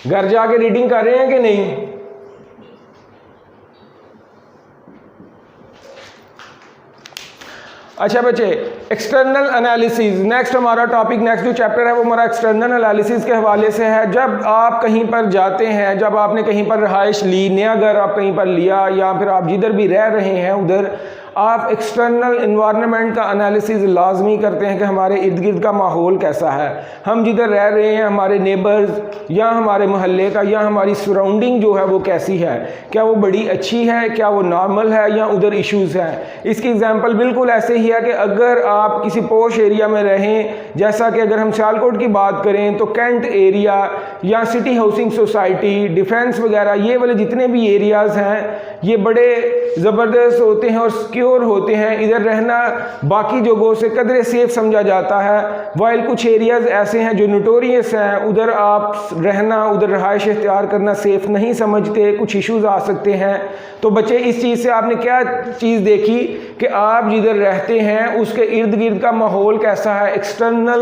घर जाके रीडिंग कर रहे हैं कि नहीं? अच्छा बच्चे, एक्सटर्नल एनालिसिस नेक्स्ट हमारा टॉपिक, नेक्स्ट जो चैप्टर है वो हमारा एक्सटर्नल एनालिसिस के हवाले से है। जब आप कहीं पर जाते हैं, जब आपने कहीं पर रहाइश ली, नया घर आप कहीं पर लिया, या फिर आप जिधर भी रह रहे हैं उधर आप एक्सटर्नल इन्वायरमेंट का एनालिसिस लाजमी करते हैं कि हमारे इर्द गिर्द का माहौल कैसा है, हम जिधर रह रहे हैं हमारे नेबर्स या हमारे मोहल्ले का या हमारी सराउंडिंग जो है वो कैसी है, क्या वो बड़ी अच्छी है, क्या वो नॉर्मल है या उधर इश्यूज़ हैं। इसकी एग्जांपल बिल्कुल ऐसे ही है कि अगर आप किसी पोश एरिया में रहें, जैसा कि अगर हम सियालकोट की बात करें तो कैंट एरिया या सिटी हाउसिंग सोसाइटी, डिफेंस वगैरह, ये वाले जितने भी एरियाज़ हैं ये बड़े ज़बरदस्त होते हैं और सिक्योर होते हैं। इधर रहना बाकी जगहों से कदरे सेफ समझा जाता है, वाइल कुछ एरियाज़ ऐसे हैं जो नोटोरियस हैं, उधर आप रहना, उधर रहाइश इख्तियार करना सेफ नहीं समझते, कुछ इश्यूज़ आ सकते हैं। तो बच्चे इस चीज़ से आपने क्या चीज़ देखी कि आप जिधर रहते हैं उसके इर्द गिर्द का माहौल कैसा है, एक्सटर्नल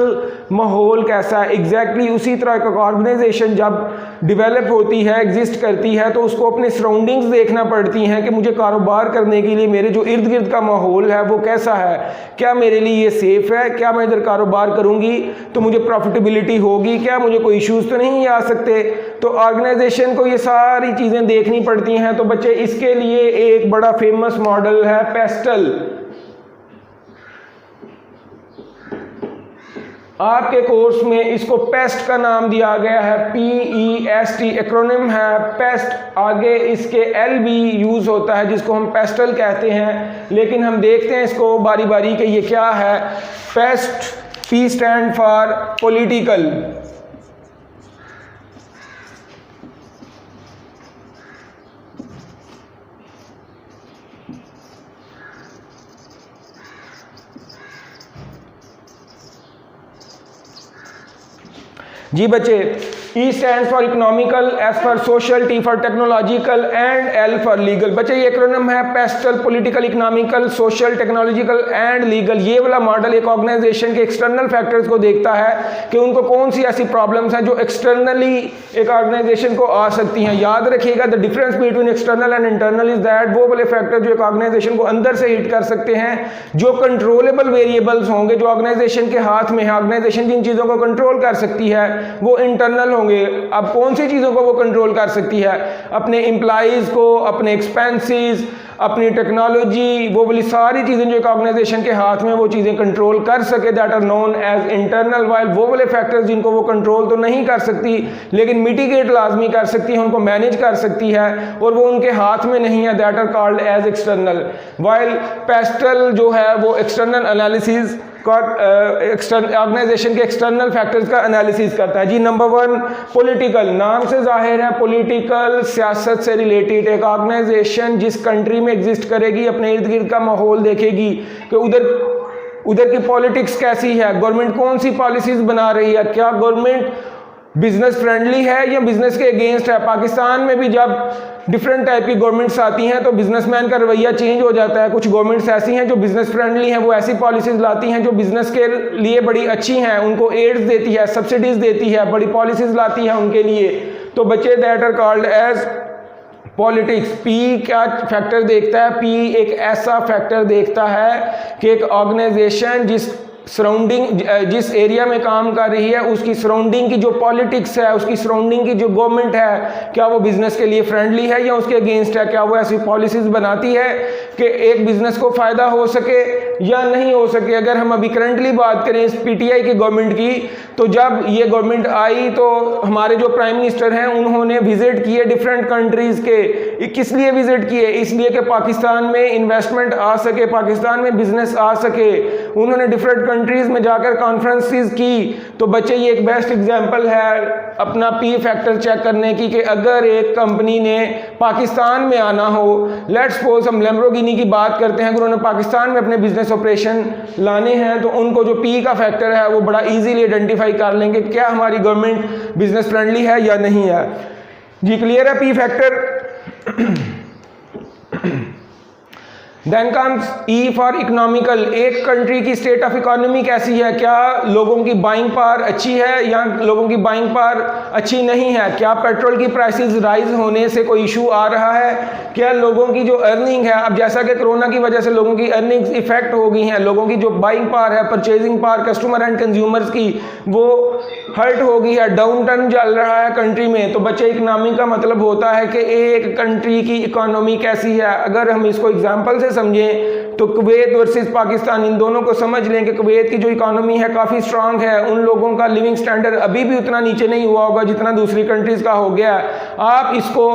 माहौल कैसा है। एग्जैक्टली उसी तरह का ऑर्गेनाइजेशन जब डेवलप होती है, एग्जिस्ट करती है, तो उसको अपने सराउंडिंग्स देखना पड़ती हैं कि मुझे कारोबार करने के लिए मेरे जो इर्द गिर्द का माहौल है वो कैसा है, क्या मेरे लिए ये सेफ़ है, क्या मैं इधर कारोबार करूँगी तो मुझे प्रॉफिटेबिलिटी होगी, क्या मुझे कोई इश्यूज़ तो नहीं आ सकते। तो ऑर्गेनाइजेशन को ये सारी चीज़ें देखनी पड़ती हैं। तो बच्चे इसके लिए एक बड़ा फेमस मॉडल है पेस्टल। आपके कोर्स में इसको पेस्ट का नाम दिया गया है, PEST एक्रोनिम है पेस्ट, आगे इसके L भी यूज़ होता है जिसको हम पेस्टल कहते हैं, लेकिन हम देखते हैं इसको बारी बारी कि ये क्या है। PEST, P stand for political, जी बच्चे, E stand for economical, S for social, T for technological and L for legal. बच्चे ये एक्रोनिम है PESTEL, political, economical, social, technological and legal. ये वाला मॉडल एक ऑर्गेनाइजेशन के एक्सटर्नल फैक्टर्स को देखता है कि उनको कौन सी ऐसी प्रॉब्लम्स हैं जो एक्सटर्नली एक ऑर्गेनाइजेशन को आ सकती हैं। याद रखिएगा the difference between external and internal is that वो वाले फैक्टर जो एक ऑर्गेनाइजेशन को अंदर से हिट कर सकते हैं, जो कंट्रोलेबल वेरिएबल्स होंगे, जो ऑर्गेनाइजेशन के हाथ में है, ऑर्गेनाइजेशन जिन चीज़ों को कंट्रोल कर सकती है वो इंटरनल होंगे। अब कौन सी चीज़ों को वो कंट्रोल कर सकती है? अपने एम्प्लॉइज़ को, अपने एक्सपेंसेस, अपनी टेक्नोलॉजी, वो वाली सारी चीज़ें जो एक ऑर्गेनाइजेशन के हाथ में वो चीज़ें कंट्रोल कर सके, that are known as internal. While वो वाले फैक्टर्स जिनको वो कंट्रोल तो नहीं कर सकती लेकिन मिटिगेट लाजमी कर सकती है, उनको मैनेज कर सकती है और वो उनके हाथ में नहीं है, that are called as external. While PESTEL जो है वो एक्सटर्नल एनालिसिस ऑर्गेनाइजेशन के एक्सटर्नल फैक्टर्स का एनालिसिस करता है। जी नंबर 1 पॉलिटिकल, नाम से जाहिर है पॉलिटिकल, सियासत से रिलेटेड। एक ऑर्गेनाइजेशन जिस कंट्री में एग्जिस्ट करेगी अपने इर्द गिर्द का माहौल देखेगी कि उधर की पॉलिटिक्स कैसी है, गवर्नमेंट कौन सी पॉलिसीज बना रही है, क्या गवर्नमेंट बिजनेस फ्रेंडली है या बिजनेस के अगेंस्ट है। पाकिस्तान में भी जब डिफरेंट टाइप की गवर्नमेंट्स आती हैं तो बिजनेसमैन का रवैया चेंज हो जाता है। कुछ गवर्नमेंट्स ऐसी हैं जो बिजनेस फ्रेंडली हैं, वो ऐसी पॉलिसीज लाती हैं जो बिजनेस के लिए बड़ी अच्छी हैं, उनको एड्स देती है, सब्सिडीज देती है, बड़ी पॉलिसीज लाती है उनके लिए। तो बच्चे that are called as politics. P क्या फैक्टर देखता है? पी एक ऐसा फैक्टर देखता है कि एक ऑर्गेनाइजेशन जिस एरिया में काम कर रही है उसकी सराउंडिंग की जो पॉलिटिक्स है, उसकी सराउंडिंग की जो गवर्नमेंट है, क्या वो बिजनेस के लिए फ्रेंडली है या उसके अगेंस्ट है। क्या वो ऐसी पॉलिसीज बनाती है कि एक बिजनेस को फायदा हो सके या नहीं हो सके। अगर हम अभी करंटली बात करें इस PTI की गवर्नमेंट की, तो जब ये गवर्नमेंट आई तो हमारे जो प्राइम मिनिस्टर हैं उन्होंने विजिट किए डिफरेंट कंट्रीज के। किस लिए विजिट किए? इसलिए कि पाकिस्तान में इन्वेस्टमेंट आ सके, पाकिस्तान में बिजनेस आ सके। उन्होंने डिफरेंट कंट्रीज में जाकर कॉन्फ्रेंसेस की। तो बच्चे ये एक बेस्ट एग्जांपल है अपना P फैक्टर चेक करने की कि अगर एक कंपनी ने पाकिस्तान में आना हो, लेट्स सपोज हम लैम्बोर्गिनी की बात करते हैं, अगर उन्होंने पाकिस्तान में अपने बिजनेस ऑपरेशन लाने हैं तो उनको जो P का फैक्टर है वो बड़ा इजीली आइडेंटिफाई कर लेंगे क्या हमारी गवर्नमेंट बिजनेस फ्रेंडली है या नहीं है। जी क्लियर है P factor? Then comes E for economical, एक कंट्री की स्टेट ऑफ इकोनॉमी कैसी है, क्या लोगों की बाइंग पावर अच्छी है या लोगों की बाइंग पावर अच्छी नहीं है, क्या पेट्रोल की प्राइसेस राइज होने से कोई इशू आ रहा है, क्या लोगों की जो अर्निंग है, अब जैसा कि कोरोना की वजह से लोगों की अर्निंग्स इफेक्ट हो गई हैं, लोगों की जो बाइंग पावर है, purchasing power customer and consumers की वो हर्ट हो गई है, डाउन टर्न चल रहा है कंट्री में। तो बच्चे इकोनॉमी का मतलब होता है कि एक कंट्री की इकोनॉमी कैसी है। अगर हम इसको एग्जांपल से समझें तो कुवैत वर्सेस पाकिस्तान, इन दोनों को समझ लें कि कुवैत की जो इकोनॉमी है काफ़ी स्ट्रांग है, उन लोगों का लिविंग स्टैंडर्ड अभी भी उतना नीचे नहीं हुआ होगा जितना दूसरी कंट्रीज़ का हो गया है। आप इसको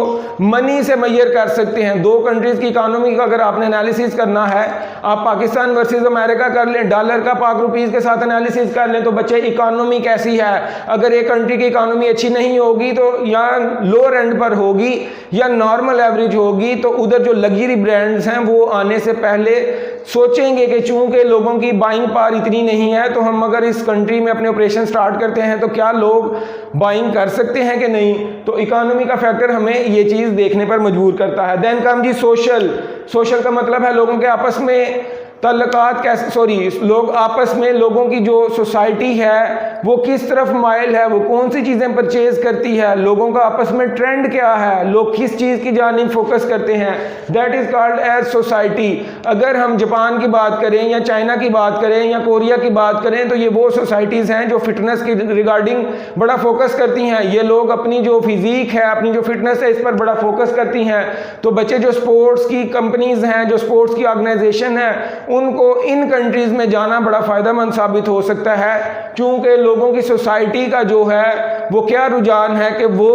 मनी से मेजर कर सकते हैं। दो कंट्रीज़ की इकोनॉमी का अगर आपने एनालिसिस करना है, आप पाकिस्तान वर्सेस अमेरिका कर लें, डॉलर का पाक रुपीज़ के साथ एनालिसिस कर लें, तो बच्चे इकोनॉमी कैसी है। अगर एक कंट्री की इकोनॉमी अच्छी नहीं होगी तो या लोअर एंड पर होगी या नॉर्मल एवरेज होगी, तो उधर जो लग्जरी ब्रांड्स हैं वो आने से पहले सोचेंगे कि चूंकि लोगों की बाइंग पावर इतनी नहीं है तो हम अगर इस कंट्री में अपने ऑपरेशन स्टार्ट करते हैं तो क्या लोग बाइंग कर सकते हैं कि नहीं। तो इकोनॉमी का फैक्टर हमें ये चीज़ देखने पर मजबूर करता है। देन कम जी सोशल। सोशल का मतलब है लोगों के आपस में तल्लुकात कैसे, लोग आपस में, लोगों की जो सोसाइटी है वो किस तरफ माइल है, वो कौन सी चीज़ें परचेज करती है, लोगों का आपस में ट्रेंड क्या है, लोग किस चीज़ की जानिब फोकस करते हैं, that is called as society. अगर हम जापान की बात करें या चाइना की बात करें या कोरिया की बात करें तो ये वो सोसाइटीज़ हैं जो फिटनेस की रिगार्डिंग बड़ा फोकस करती हैं। ये लोग अपनी जो फिजिक है, अपनी जो फिटनेस है, इस पर बड़ा फोकस करती हैं। तो बच्चे जो स्पोर्ट्स की कंपनीज हैं, जो स्पोर्ट्स की ऑर्गेनाइजेशन है, उनको इन कंट्रीज में जाना बड़ा फायदेमंद साबित हो सकता है, क्योंकि लोगों की सोसाइटी का जो है वो क्या रुझान है कि वो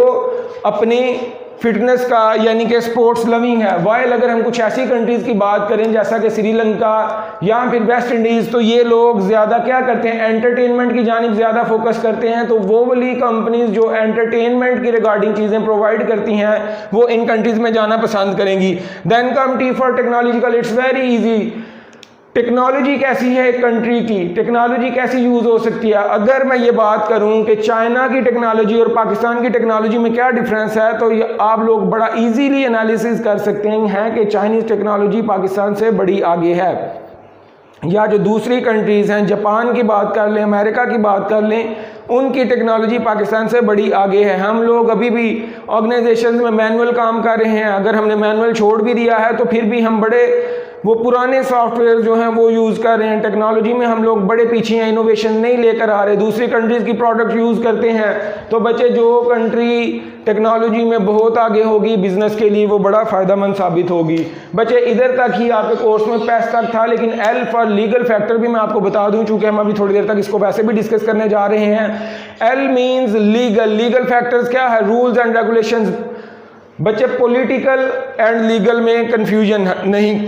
अपनी फिटनेस का यानी कि स्पोर्ट्स लविंग है। वाइल अगर हम कुछ ऐसी कंट्रीज की बात करें जैसा कि श्रीलंका या फिर वेस्ट इंडीज, तो ये लोग ज़्यादा क्या करते हैं, एंटरटेनमेंट की जानिब ज़्यादा फोकस करते हैं। तो वो वाली कंपनीज जो एंटरटेनमेंट की रिगार्डिंग चीज़ें प्रोवाइड करती हैं वो इन कंट्रीज में जाना पसंद करेंगी। Then come T for technological, it's very easy. Technology कैसी है एक कंट्री की, टेक्नोलॉजी कैसी यूज़ हो सकती है। अगर मैं ये बात करूं कि चाइना की टेक्नोलॉजी और पाकिस्तान की टेक्नोलॉजी में क्या डिफरेंस है, तो ये आप लोग बड़ा इजीली एनालिसिस कर सकते हैं कि चाइनीज़ टेक्नोलॉजी पाकिस्तान से बड़ी आगे है। या जो दूसरी कंट्रीज़ हैं, जापान की बात कर लें, अमेरिका की बात कर लें, उनकी टेक्नोलॉजी पाकिस्तान से बड़ी आगे है। हम लोग अभी भी ऑर्गेनाइजेशन में मैनुअल काम कर रहे हैं। अगर हमने मैनुअल छोड़ भी दिया है तो फिर भी हम बड़े वो पुराने सॉफ्टवेयर जो हैं वो यूज़ कर रहे हैं। टेक्नोलॉजी में हम लोग बड़े पीछे हैं, इनोवेशन नहीं लेकर आ रहे, दूसरी कंट्रीज़ की प्रोडक्ट यूज़ करते हैं। तो बच्चे जो कंट्री टेक्नोलॉजी में बहुत आगे होगी बिजनेस के लिए वो बड़ा फ़ायदेमंद साबित होगी। बच्चे इधर तक ही आपके कोर्स में पैस तक था, लेकिन एल फॉर लीगल फैक्टर भी मैं आपको बता दूं, चूँकि हम अभी थोड़ी देर तक इसको वैसे भी डिस्कस करने जा रहे हैं। L means legal. Legal factors क्या है, रूल्स एंड रेगुलेशंस। बच्चे पॉलिटिकल एंड लीगल में कन्फ्यूजन नहीं,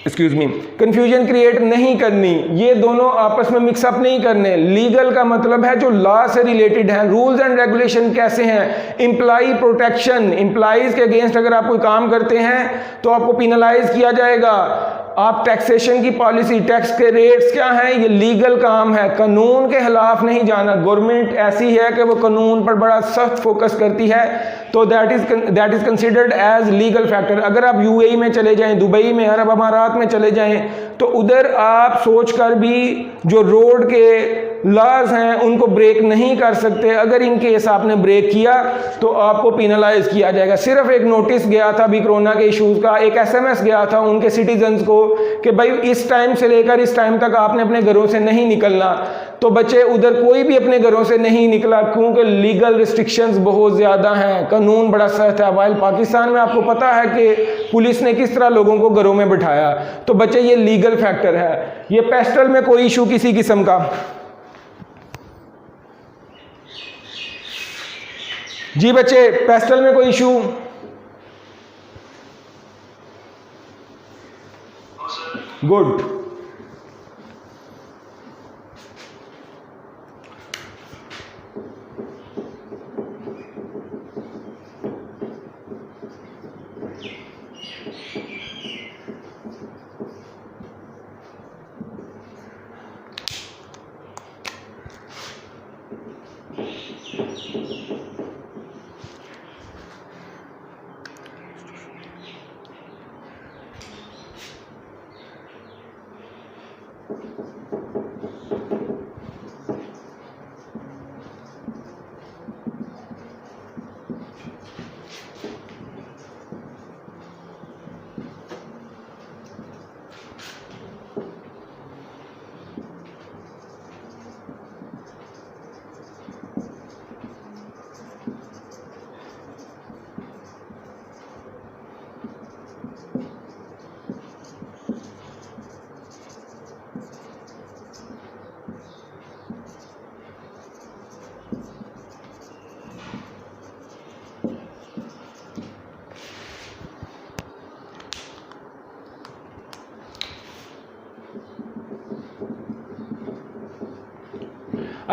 कंफ्यूजन क्रिएट नहीं करनी, ये दोनों आपस में मिक्सअप नहीं करने। लीगल का मतलब है जो लॉ से रिलेटेड है। रूल्स एंड रेगुलेशन कैसे हैं, एम्प्लॉय प्रोटेक्शन, एम्प्लॉयज के अगेंस्ट अगर आप कोई काम करते हैं तो आपको पिनलाइज किया जाएगा। आप टैक्सेशन की पॉलिसी, टैक्स के रेट्स क्या हैं, ये लीगल काम है, कानून के खिलाफ नहीं जाना। गवर्नमेंट ऐसी है कि वो कानून पर बड़ा सख्त फोकस करती है, तो that is considered as legal factor. अगर आप यूएई में चले जाएं, दुबई में, अरब अमारात में चले जाएं, तो उधर आप सोचकर भी जो रोड के लॉज हैं उनको ब्रेक नहीं कर सकते। अगर इन केस आपने ब्रेक किया तो आपको पिनलाइज किया जाएगा। सिर्फ एक नोटिस गया था अभी कोरोना के इश्यूज का, एक एसएमएस गया था उनके सिटीजन्स को कि भाई इस टाइम से लेकर इस टाइम तक आपने अपने घरों से नहीं निकलना। तो बच्चे उधर कोई भी अपने घरों से नहीं निकला, क्योंकि लीगल रिस्ट्रिक्शंस बहुत ज़्यादा हैं, कानून बड़ा सख्त है। वाइल पाकिस्तान में आपको पता है कि पुलिस ने किस तरह लोगों को घरों में बिठाया। तो बच्चे ये लीगल फैक्टर है। ये पेस्टल में कोई इशू किसी किस्म का, जी बच्चे पेस्टल में कोई इशू, गुड।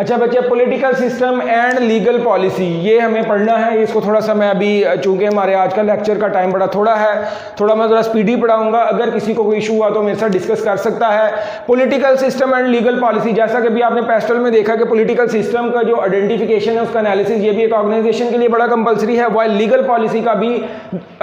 अच्छा बच्चे, political system and legal policy ये हमें पढ़ना है। इसको थोड़ा सा मैं अभी, चूंकि हमारे आज का लेक्चर का टाइम बड़ा थोड़ा है, थोड़ा मैं ज़रा स्पीडी पढ़ाऊंगा। अगर किसी को कोई इशू हुआ तो मेरे साथ डिस्कस कर सकता है। Political system and legal policy, जैसा कि अभी आपने पेस्टल में देखा कि पॉलिटिकल सिस्टम का जो आइडेंटिफिकेशन है, उसका एनालिसिस ये भी एक ऑर्गेनाइजेशन के लिए बड़ा कंपलसरी है, वाइल लीगल पॉलिसी का भी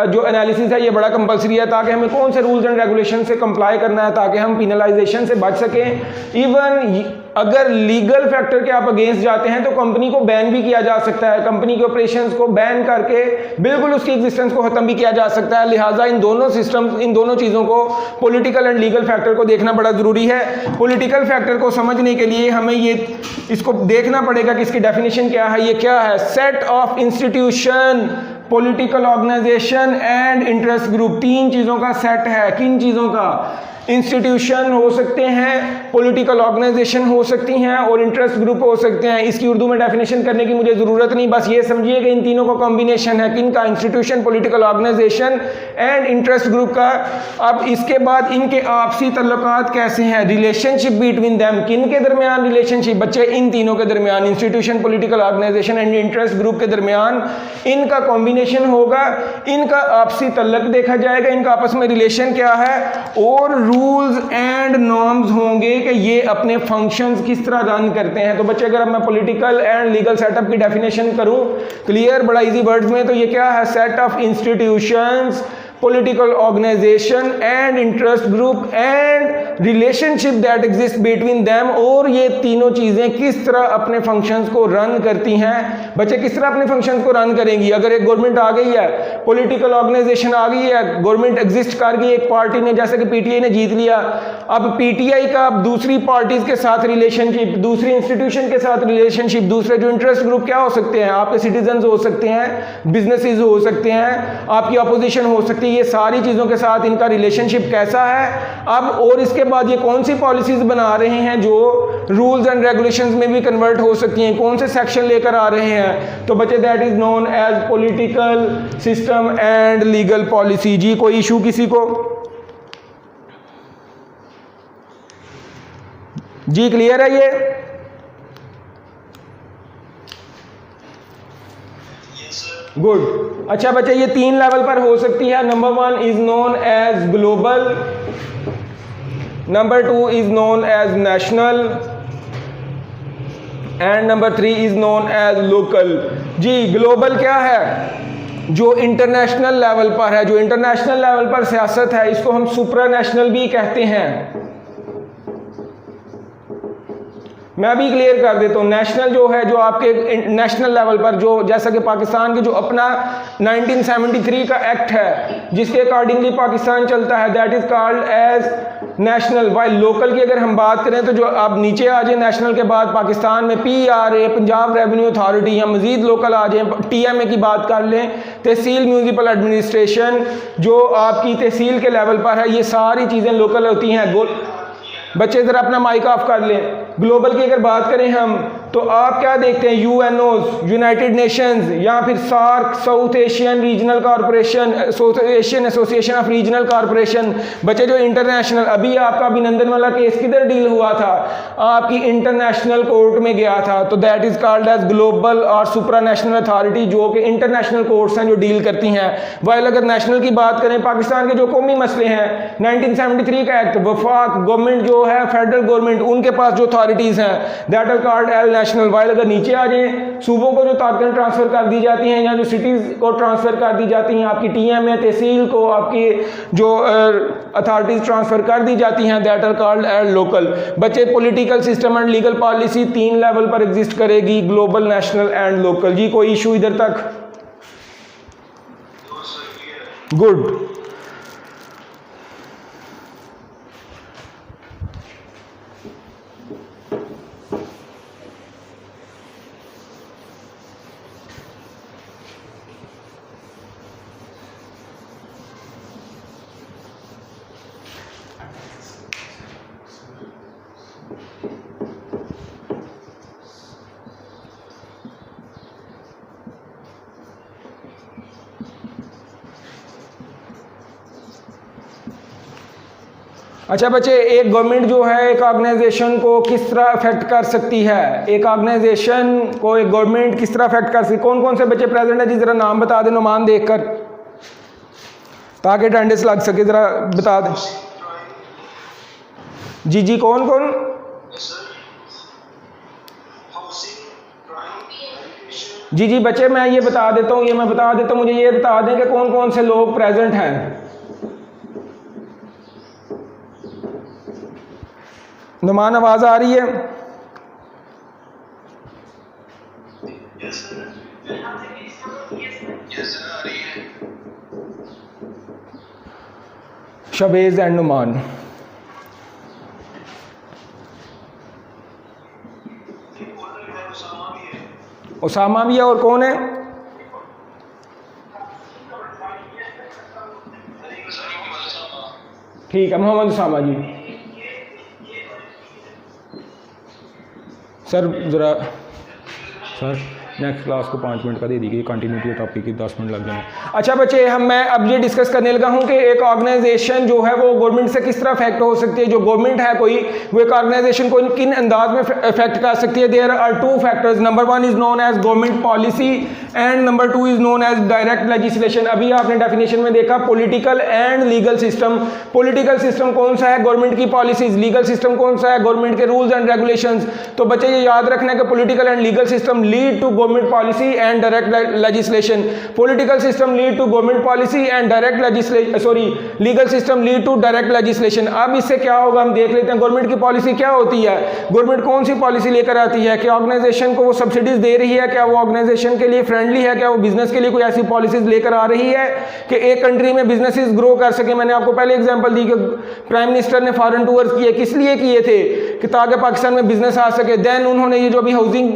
जो एनालिसिस है ये बड़ा कंपलसरी है, ताकि हमें कौन से रूल्स एंड रेगुलेशन से कंप्लाई करना है, ताकि हम पिनलाइजेशन से बच सकें। इवन अगर लीगल फैक्टर के आप अगेंस्ट जाते हैं तो कंपनी को बैन भी किया जा सकता है, कंपनी के ऑपरेशंस को बैन करके बिल्कुल उसकी एग्जिस्टेंस को खत्म भी किया जा सकता है। लिहाजा इन दोनों सिस्टम, इन दोनों चीज़ों को, पॉलिटिकल एंड लीगल फैक्टर को देखना बड़ा ज़रूरी है। पॉलिटिकल फैक्टर को समझने के लिए हमें ये इसको देखना पड़ेगा कि इसकी डेफिनेशन क्या है। ये क्या है? Set of institution, political organization and interest group, तीन चीज़ों का सेट है। किन चीज़ों का? इंस्टीट्यूशन हो सकते हैं, पॉलिटिकल ऑर्गेनाइजेशन हो सकती हैं और इंटरेस्ट ग्रुप हो सकते हैं। इसकी उर्दू में डेफिनेशन करने की मुझे ज़रूरत नहीं, बस ये समझिए कि इन तीनों का कॉम्बिनेशन है। किन का? Institution, political organization and interest group का। अब इसके बाद इनके आपसी तल्लुकात कैसे हैं, रिलेशनशिप बिटवीन देम, किन के दरमियान रिलेशनशिप? बच्चे, इन तीनों के दरमियान, institution, political organization and interest group के दरमियान इनका कॉम्बिनेशन होगा, इनका आपसी तल्लुक देखा जाएगा, इनका आपस में रिलेशन क्या है, और रूल्स एंड नॉर्म्स होंगे कि ये अपने फंक्शंस किस तरह रन करते हैं। तो बच्चे, अगर अब मैं पॉलिटिकल एंड लीगल सेटअप की डेफिनेशन करूं क्लियर, बड़ा इजी वर्ड्स में, तो ये क्या है? Set of institutions, political organization and interest group and relationship that exist between them, और ये तीनों चीजें किस तरह अपने फंक्शंस को रन करती हैं। बच्चे, किस तरह अपने फंक्शंस को रन करेंगी? अगर एक गवर्नमेंट आ गई है, पॉलिटिकल ऑर्गेनाइजेशन आ गई है, गवर्नमेंट एग्जिस्ट कर गई, एक पार्टी ने, जैसे कि पीटीआई ने जीत लिया, अब पीटीआई का दूसरी पार्टीज के साथ रिलेशनशिप, दूसरी इंस्टीट्यूशन के साथ रिलेशनशिप, दूसरे जो इंटरेस्ट ग्रुप क्या हो सकते हैं? आपके सिटीजन हो सकते हैं, बिजनेसेस हो सकते हैं, आपकी अपोजिशन हो सकती है, ये सारी चीजों के साथ इनका रिलेशनशिप कैसा है। अब और इसके बाद ये कौन सी पॉलिसीज बना रहे हैं जो रूल्स एंड रेगुलेशंस में भी कन्वर्ट हो सकती हैं, कौन से सेक्शन लेकर आ रहे हैं? तो बच्चे, that is known as political system and legal policy. जी, कोई इशू किसी को? जी, क्लियर है ये? गुड। अच्छा बच्चे, ये तीन लेवल पर हो सकती है। Number 1 is known as global, number 2 is known as national and number 3 is known as local. जी, ग्लोबल क्या है? जो इंटरनेशनल लेवल पर है, जो इंटरनेशनल लेवल पर सियासत है, इसको हम सुप्रा नेशनल भी कहते हैं। मैं भी क्लियर कर देता हूँ, नेशनल जो है, जो आपके नेशनल लेवल पर, जो जैसा कि पाकिस्तान के जो अपना 1973 का एक्ट है जिसके अकॉर्डिंगली पाकिस्तान चलता है, that is called as national. While local की अगर हम बात करें तो जो आप नीचे आ जाए नेशनल के बाद, पाकिस्तान में PRA, पंजाब रेवेन्यू अथॉरिटी, या मजीद लोकल आ जाए, TMA की बात कर लें, तहसील म्यूनिसिपल एडमिनिस्ट्रेशन, जो आपकी तहसील के लेवल पर है, ये सारी चीज़ें लोकल होती हैं। बच्चे ज़रा अपना माइक ऑफ कर लें। ग्लोबल की अगर बात करें हम, तो आप क्या देखते हैं? UNOs, यूनाइटेड नेशंस, या फिर SAARC, South Asian regional corporation, South Asian association of regional corporation. बच्चे, जो इंटरनेशनल, अभी आपका अभिनंदन वाला केस किधर डील हुआ था? आपकी इंटरनेशनल कोर्ट में गया था, तो that is called as global और सुप्रा नेशनल अथॉरिटी, जो कि इंटरनेशनल कोर्ट्स हैं जो डील करती हैं। वाइल अगर नेशनल की बात करें, पाकिस्तान के जो कौमी मसले हैं, 1973 का एक्ट, वफाक गवर्नमेंट जो है, फेडरल गवर्नमेंट, उनके पास जो अथॉरिटीज हैं, that are called as national. While अगर नीचे आ जाए, सूबों को जो ताकतें ट्रांसफर कर दी जाती हैं, या जो सिटीज को ट्रांसफर कर दी जाती हैं, आपकी TMA, तहसील को आपकी जो अथॉरिटीज ट्रांसफर कर दी जाती हैं, that are called as local. बच्चे, political system and legal policy तीन लेवल पर एग्जिस्ट करेगी, ग्लोबल, नेशनल एंड लोकल। जी, कोई इशू इधर तक? गुड। अच्छा बच्चे, एक गवर्नमेंट जो है एक ऑर्गेनाइजेशन को किस तरह अफेक्ट कर सकती है, एक ऑर्गेनाइजेशन को एक गवर्नमेंट किस तरह अफेक्ट कर सकती है? कौन कौन से बच्चे प्रेजेंट है जी, जरा नाम बता दें नुमान देखकर, ताकि अटेंडेंस लग सके, जरा बता दें। जी जी, कौन कौन? जी जी बच्चे, मैं ये बता देता हूँ, मुझे ये बता दें कि कौन कौन से लोग प्रेजेंट हैं। नुमान, आवाज आ रही है? शबेज एंड नुमान। उसामा भी है, और कौन है? ठीक है, मोहम्मद उसामा जी। सर ज़रा सर नेक्स्ट क्लास को 5 मिनट का दे दीजिए, कंटिन्यूटी टॉपिक की 10 मिनट लग जाए। अच्छा बच्चे, मैं अब ये डिस्कस करने लगा हूँ कि एक ऑर्गेनाइजेशन जो है वो गवर्नमेंट से किस तरह अफेक्ट हो सकती है। जो गवर्नमेंट है कोई, वो एक ऑर्गेनाइजेशन को किन अंदाज में अफेक्ट कर सकती है। There are 2 factors, number 1 is known as government policy and number 2 is known as direct legislation. अभी आपने डेफिनेशन में देखा political and legal system. Political system कौन सा है? गवर्नमेंट की पॉलिसीज। लीगल सिस्टम कौन सा है? गवर्नमेंट के रूल्स एंड रेगुलेशंस। तो बच्चे ये याद रखना है कि political and legal system lead to government policy and direct legislation. Political system lead to government policy and direct legislation, legal system lead to direct legislation. अब इससे क्या होगा हम देख लेते हैं। गवर्नमेंट की पॉलिसी क्या होती है? गवर्नमेंट कौन सी पॉलिसी लेकर आती है? क्या ऑर्गेनाइजेशन को वो सब्सिडीज दे रही है? क्या वो ऑर्गेनाइजेशन के लिए फ्रेंडली है? क्या वो बिजनेस के लिए कोई ऐसी पॉलिसीज लेकर आ रही है कि एक कंट्री में बिजनेसेस ग्रो कर सके? मैंने आपको पहले एग्जांपल दी कि प्राइम मिनिस्टर ने फॉरेन टूर्स किए, किस लिए किए थे? कि ताकि पाकिस्तान में बिजनेस आ सके। देन उन्होंने ये जो अभी हाउसिंग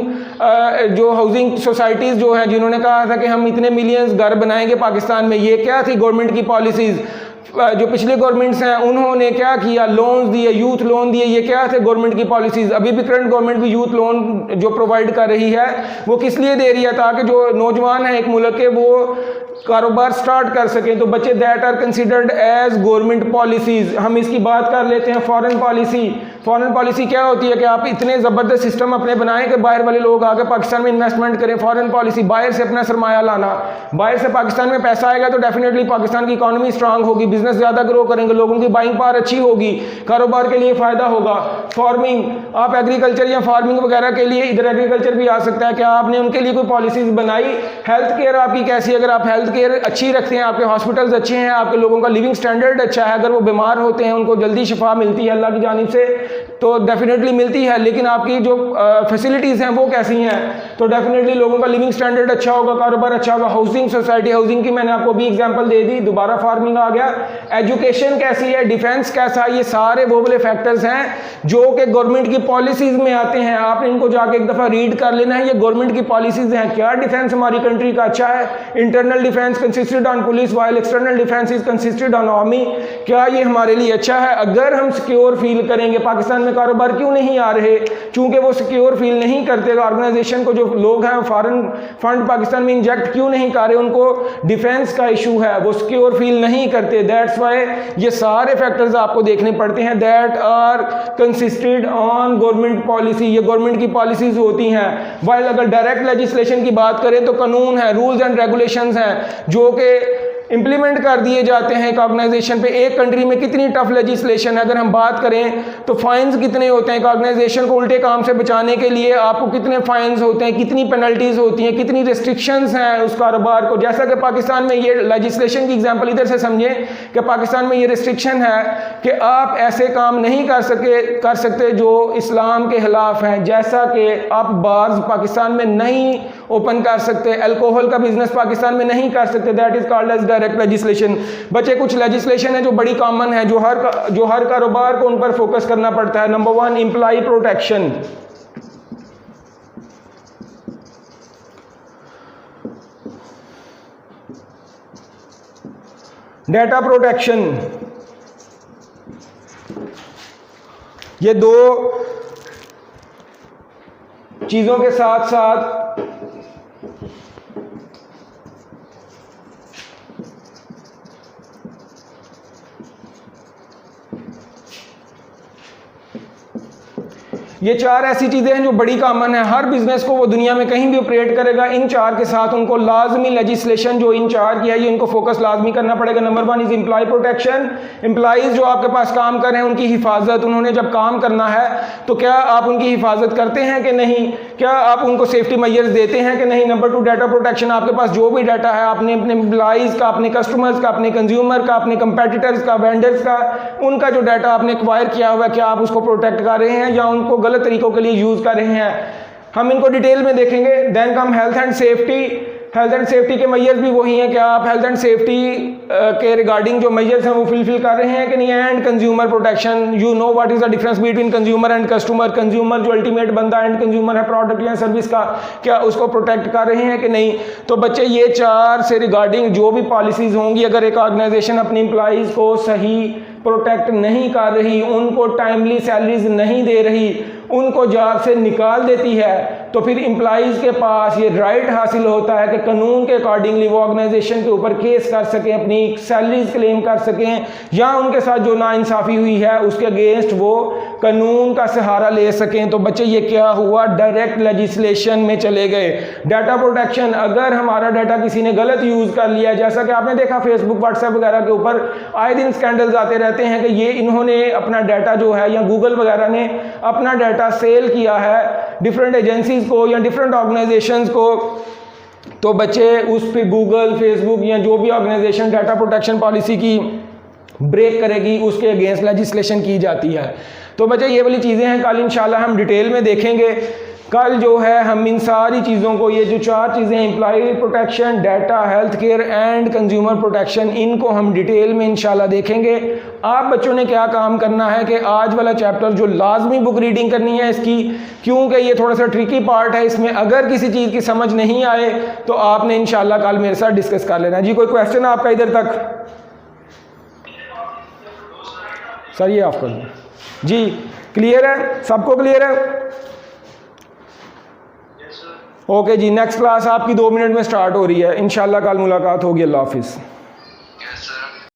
सोसाइटीज जो है, जिन्होंने कहा था कि हम इतने मिलियंस घर बनाएंगे पाकिस्तान में, ये क्या थी? गवर्नमेंट की पॉलिसीज। जो पिछले गवर्नमेंट्स हैं उन्होंने क्या किया? लोन्स दिए, यूथ लोन दिए, ये क्या थे? गवर्नमेंट की पॉलिसीज। अभी भी करंट गवर्नमेंट भी यूथ लोन जो प्रोवाइड कर रही है वो किस लिए दे रही है? ताकि जो नौजवान है एक मुल्क के वो कारोबार स्टार्ट कर सकें। तो बच्चे that are considered as government policies. हम इसकी बात कर लेते हैं फॉरेन पॉलिसी। फॉरेन पॉलिसी क्या होती है कि आप इतने ज़बरदस्त सिस्टम अपने बनाएं कि बाहर वाले लोग आकर पाकिस्तान में इन्वेस्टमेंट करें। फॉरेन पॉलिसी, बाहर से अपना सरमाया लाना। बाहर से पाकिस्तान में पैसा आएगा तो डेफिनेटली पाकिस्तान की इकॉनमी स्ट्रांग होगी, बिजनेस ज़्यादा ग्रो करेंगे, लोगों की बाइंग पावर अच्छी होगी, कारोबार के लिए फ़ायदा होगा। फार्मिंग, आप एग्रीकल्चर या फार्मिंग वगैरह के लिए, इधर एग्रीकल्चर भी आ सकता है, क्या आपने उनके लिए कोई पॉलिसीज़ बनाई? हेल्थ केयर आपकी कैसी? अगर आप हेल्थ केयर अच्छी रखते हैं, आपके हॉस्पिटल्स अच्छे हैं, आपके लोगों का लिविंग स्टैंडर्ड अच्छा है, अगर वो बीमार होते हैं उनको जल्दी शिफा मिलती है अल्लाह की जानिब से, तो डेफिनेटली मिलती है। लेकिन आपकी जो फैसिलिटीज़ हैं वो कैसी हैं? तो डेफिनेटली लोगों का लिविंग स्टैंडर्ड अच्छा होगा, कारोबार अच्छा होगा। हाउसिंग सोसाइटी, हाउसिंग की मैंने आपको भी एग्जांपल दे दी, दोबारा फार्मिंग आ गया। एजुकेशन कैसी है? डिफेंस कैसा? ये सारे वो वाले फैक्टर्स हैं जो कि गवर्नमेंट की पॉलिसीज़ में आते हैं। आपने इनको जाके एक दफ़ा रीड कर लेना है, ये गवर्नमेंट की पॉलिसीज़ हैं। क्या डिफेंस हमारी कंट्री का अच्छा है? Internal defence consisted on police while external defence is consisted on army. क्या ये हमारे लिए अच्छा है? अगर हम सिक्योर फील करेंगे, पाकिस्तान में कारोबार क्यों नहीं आ रहे? चूंकि वो सिक्योर फील नहीं करते। ऑर्गेनाइजेशन को जो लोग हैं फॉरेन फंड पाकिस्तान में इंजेक्ट क्यों नहीं कर रहे? उनको डिफेंस का इशू है, वो सिक्योर फील नहीं करते। दैट्स वाई ये सारे फैक्टर्स आपको देखने पड़ते हैं that are consisted on government policy. ये गवर्नमेंट की पॉलिसीज होती हैं। वाइल अगर डायरेक्ट लेजिस्लेशन की बात करें तो कानून है, रूल्स एंड रेगुलेशंस हैं जो कि इंप्लीमेंट कर दिए जाते हैं एक ऑर्गेनाइजेशन पे। एक कंट्री में कितनी टफ लेजिस्लेशन है, अगर हम बात करें तो फाइन्स कितने होते हैं। एक ऑर्गेनाइजेशन को उल्टे काम से बचाने के लिए आपको कितने फाइन्स होते हैं, कितनी पेनल्टीज होती हैं, कितनी रिस्ट्रिक्शंस हैं उस कारोबार को। जैसा कि पाकिस्तान में ये लेजिस्लेशन की एग्जांपल इधर से समझें कि पाकिस्तान में ये रिस्ट्रिक्शन है कि आप ऐसे काम नहीं कर सकते जो इस्लाम के खिलाफ हैं। जैसा कि आप बार्स पाकिस्तान में नहीं ओपन कर सकते, अल्कोहल का बिजनेस पाकिस्तान में नहीं कर सकते। That is called as direct legislation. बच्चे कुछ लेजिस्लेशन है जो बड़ी कॉमन है, जो हर कारोबार को उन पर फोकस करना पड़ता है। Number 1 employ protection. Data protection. ये दो चीजों के साथ साथ ये 4 ऐसी चीज़ें हैं जो बड़ी कॉमन है, हर बिजनेस को वो दुनिया में कहीं भी ऑपरेट करेगा, इन 4 के साथ उनको लाजमी लेजिस्लेशन जो इन 4 की है ये इनको फोकस लाजमी करना पड़ेगा। Number 1 is employ protection. Employees जो आपके पास काम कर रहे हैं उनकी हिफाजत, उन्होंने जब काम करना है तो क्या आप उनकी हिफाजत करते हैं कि नहीं, क्या आप उनको सेफ्टी मेजर्स देते हैं कि नहीं। Number 2 data protection. आपके पास जो भी डाटा है आपने अपने एम्प्लॉइज का, अपने कस्टमर्स का, अपने कंज्यूमर का, अपने कंपेटिटर्स का, वेंडर्स का, उनका जो डाटा आपने एक्वायर किया हुआ है क्या आप उसको प्रोटेक्ट कर रहे हैं या उनको गलत तरीकों के लिए यूज कर रहे हैं। हम इनको डिटेल में देखेंगे। Then come health and safety. Health and safety के मेजर्स भी वही हैं कि आप हेल्थ एंड सेफ्टी के रिगार्डिंग जो मेजर्स हैं वो फुलफिल कर रहे हैं कि नहीं। And consumer protection. You know what is the difference between consumer and customer. Consumer जो अल्टीमेट बंदा एंड कंज्यूमर है प्रोडक्ट या सर्विस का, क्या उसको प्रोटेक्ट कर रहे हैं कि नहीं। तो बच्चे ये 4 से रिगार्डिंग जो भी पॉलिसीज होंगी, अगर एक ऑर्गेनाइजेशन अपने एम्प्लॉइज को सही प्रोटेक्ट नहीं कर रही, उनको टाइमली सैलरीज नहीं दे रही, उनको जॉब से निकाल देती है, तो फिर एम्प्लॉइज के पास ये राइट हासिल होता है कि कानून के अकॉर्डिंगली वो ऑर्गेनाइजेशन के ऊपर केस कर सकें, अपनी सैलरीज क्लेम कर सकें, या उनके साथ जो नाइंसाफ़ी हुई है उसके अगेंस्ट वो कानून का सहारा ले सकें। तो बच्चे ये क्या हुआ, डायरेक्ट लेजिस्लेशन में चले गए। Data protection. अगर हमारा डाटा किसी ने गलत यूज़ कर लिया, जैसा कि आपने देखा फेसबुक व्हाट्सएप वगैरह के ऊपर आए दिन स्कैंडल्स आते रहते हैं कि ये इन्होंने अपना डाटा जो है, या गूगल वगैरह ने अपना डाटा सेल किया है डिफरेंट एजेंसीज को या डिफरेंट ऑर्गेनाइजेशंस को। तो बच्चे उस पे गूगल, फेसबुक या जो भी ऑर्गेनाइजेशन डाटा प्रोटेक्शन पॉलिसी की ब्रेक करेगी उसके अगेंस्ट लेजिस्लेशन की जाती है। तो बच्चे ये वाली चीज़ें हैं, कल इंशाल्लाह हम डिटेल में देखेंगे। कल जो है हम इन सारी चीज़ों को, ये जो 4 चीज़ें employ protection, data, health care and consumer protection, इनको हम डिटेल में इंशाल्लाह देखेंगे। आप बच्चों ने क्या काम करना है कि आज वाला चैप्टर जो लाजमी बुक रीडिंग करनी है इसकी, क्योंकि ये थोड़ा सा ट्रिकी पार्ट है, इसमें अगर किसी चीज़ की समझ नहीं आए तो आपने इंशाल्लाह कल मेरे साथ डिस्कस कर लेना। जी कोई क्वेश्चन आपका इधर तक? सर ये ऑफ कर दो जी। क्लियर है, सबको क्लियर है? ओके जी, नेक्स्ट क्लास आपकी 2 मिनट में स्टार्ट हो रही है। इंशाल्लाह कल मुलाकात होगी। अल्लाह हाफिज़।